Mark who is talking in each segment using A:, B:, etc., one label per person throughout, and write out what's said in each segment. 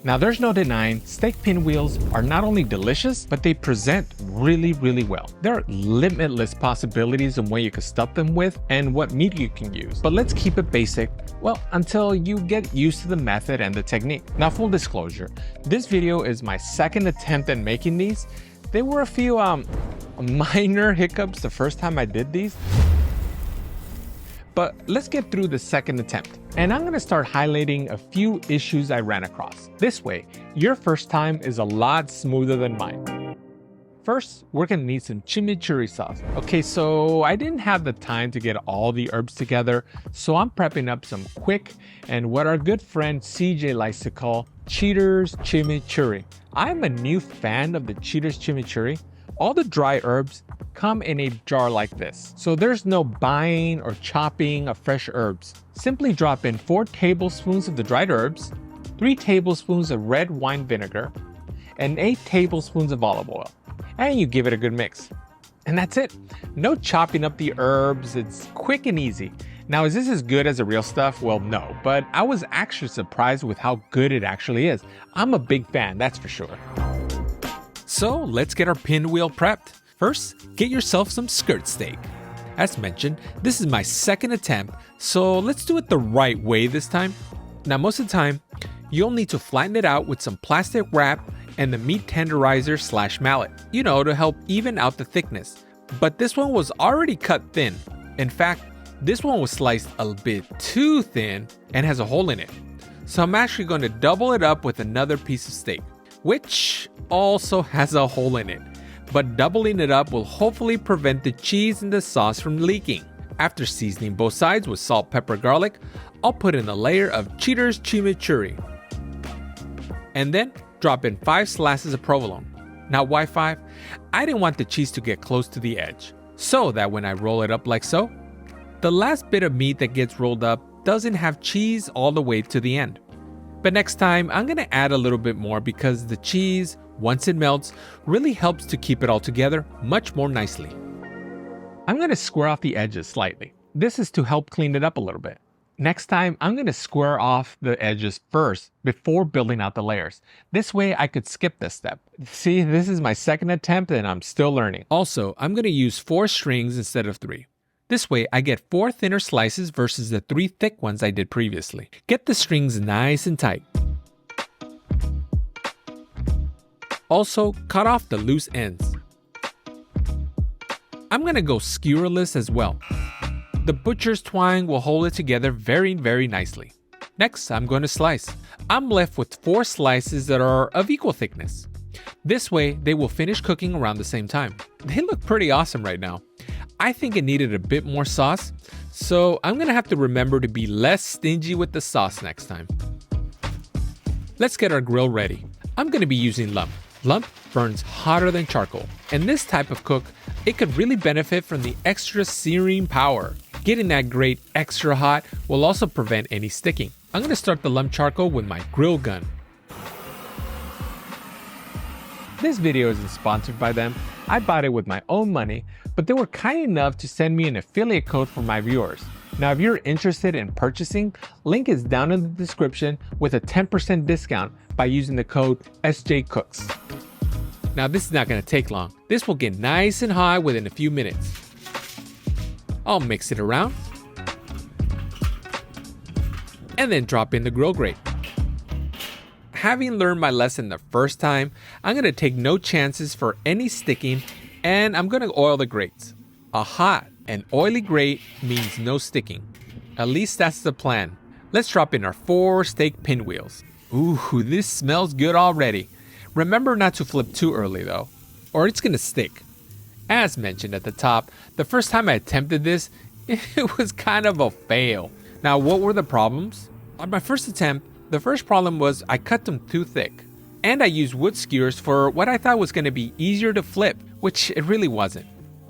A: Now there's no denying steak pinwheels are not only delicious, but they present really well. There are limitless possibilities in what you can stuff them with and what meat you can use. But let's keep it basic, well, until you get used to the method and the technique. Now full disclosure, this video is my second attempt at making these. There were a few minor hiccups the first time I did these. But let's get through the second attempt. And I'm gonna start highlighting a few issues I ran across. This way, your first time is a lot smoother than mine. First, we're gonna need some chimichurri sauce. Okay, so I didn't have the time to get all the herbs together, so I'm prepping up some quick and what our good friend CJ likes to call Cheaters chimichurri. I'm a new fan of the Cheaters chimichurri. All the dry herbs come in a jar like this, so there's no buying or chopping of fresh herbs. Simply drop in 4 tablespoons of the dried herbs, 3 tablespoons of red wine vinegar, and 8 tablespoons of olive oil, and you give it a good mix. And that's it. No chopping up the herbs, it's quick and easy. Now, is this as good as the real stuff? Well, no, but I was actually surprised with how good it actually is. I'm a big fan, that's for sure. So let's get our pinwheel prepped. First, get yourself some skirt steak. As mentioned, this is my second attempt, so let's do it the right way this time. Now most of the time, you'll need to flatten it out with some plastic wrap and the meat tenderizer / mallet, to help even out the thickness. But this one was already cut thin. In fact, this one was sliced a bit too thin and has a hole in it. So I'm actually going to double it up with another piece of steak, which also has a hole in it. But doubling it up will hopefully prevent the cheese and the sauce from leaking. After seasoning both sides with salt, pepper, garlic, I'll put in a layer of Cheaters chimichurri. And then drop in 5 slices of provolone. Now why 5? I didn't want the cheese to get close to the edge, so that when I roll it up like so, the last bit of meat that gets rolled up doesn't have cheese all the way to the end. But next time, I'm gonna add a little bit more because the cheese, once it melts, really helps to keep it all together much more nicely. I'm gonna square off the edges slightly. This is to help clean it up a little bit. Next time, I'm gonna square off the edges first before building out the layers. This way I could skip this step. See, this is my second attempt and I'm still learning. Also, I'm gonna use 4 strings instead of 3. This way, I get 4 thinner slices versus the 3 thick ones I did previously. Get the strings nice and tight. Also, cut off the loose ends. I'm gonna go skewerless as well. The butcher's twine will hold it together very nicely. Next, I'm going to slice. I'm left with 4 slices that are of equal thickness. This way, they will finish cooking around the same time. They look pretty awesome right now. I think it needed a bit more sauce, so I'm gonna have to remember to be less stingy with the sauce next time. Let's get our grill ready. I'm gonna be using lump. Lump burns hotter than charcoal, and this type of cook, it could really benefit from the extra searing power. Getting that grate extra hot will also prevent any sticking. I'm gonna start the lump charcoal with my grill gun. This video isn't sponsored by them. I bought it with my own money, but they were kind enough to send me an affiliate code for my viewers. Now, if you're interested in purchasing, link is down in the description with a 10% discount by using the code SJCooks. Now, this is not gonna take long. This will get nice and hot within a few minutes. I'll mix it around and then drop in the grill grate. Having learned my lesson the first time, I'm going to take no chances for any sticking, and I'm going to oil the grates. A hot and oily grate means no sticking. At least that's the plan. Let's drop in our 4 steak pinwheels. Ooh, this smells good already. Remember not to flip too early though, or it's going to stick. As mentioned at the top, the first time I attempted this, it was kind of a fail. Now, what were the problems? On my first attempt, the first problem was I cut them too thick, and I used wood skewers for what I thought was going to be easier to flip, which it really wasn't.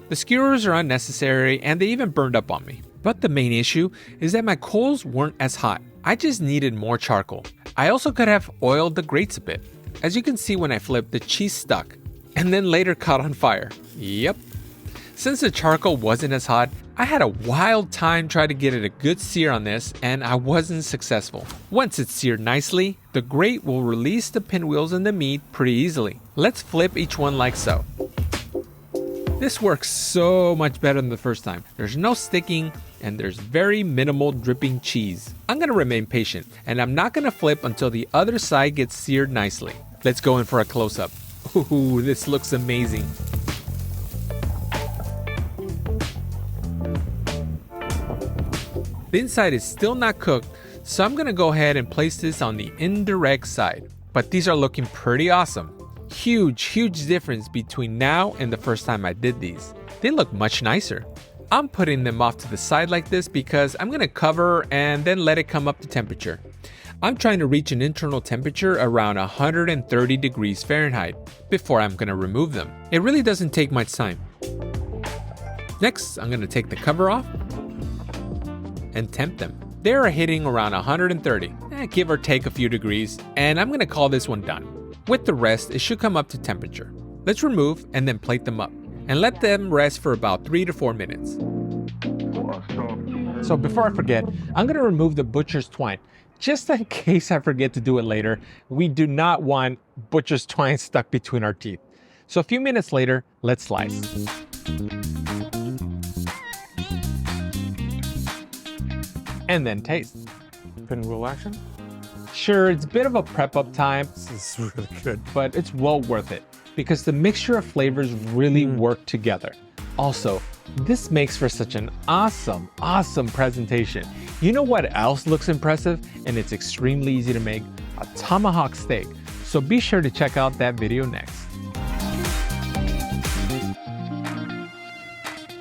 A: The skewers are unnecessary and they even burned up on me. But the main issue is that my coals weren't as hot. I just needed more charcoal. I also could have oiled the grates a bit. As you can see when I flipped, the cheese stuck, and then later caught on fire. Yep. Since the charcoal wasn't as hot, I had a wild time trying to get it a good sear on this, and I wasn't successful. Once it's seared nicely, the grate will release the pinwheels and the meat pretty easily. Let's flip each one like so. This works so much better than the first time. There's no sticking, and there's very minimal dripping cheese. I'm gonna remain patient, and I'm not gonna flip until the other side gets seared nicely. Let's go in for a close-up. Ooh, this looks amazing. The inside is still not cooked, so I'm gonna go ahead and place this on the indirect side. But these are looking pretty awesome. Huge difference between now and the first time I did these. They look much nicer. I'm putting them off to the side like this because I'm gonna cover and then let it come up to temperature. I'm trying to reach an internal temperature around 130 degrees Fahrenheit before I'm gonna remove them. It really doesn't take much time. Next, I'm gonna take the cover off and temp them. They're hitting around 130, give or take a few degrees, and I'm gonna call this one done. With the rest, it should come up to temperature. Let's remove and then plate them up, and let them rest for about 3 to 4 minutes. So before I forget, I'm gonna remove the butcher's twine. Just in case I forget to do it later, we do not want butcher's twine stuck between our teeth. So a few minutes later, let's slice. And then taste.
B: Pinwheel action?
A: Sure, it's a bit of a prep up time. This is really good, but it's well worth it because the mixture of flavors really work together. Also, this makes for such an awesome presentation. You know what else looks impressive and it's extremely easy to make? A tomahawk steak. So be sure to check out that video next.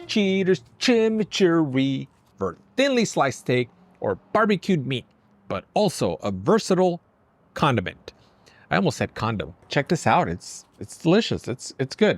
A: Cheaters chimichurri for thinly sliced steak or barbecued meat, but also a versatile condiment. I almost said condom. Check this out. It's delicious. It's good.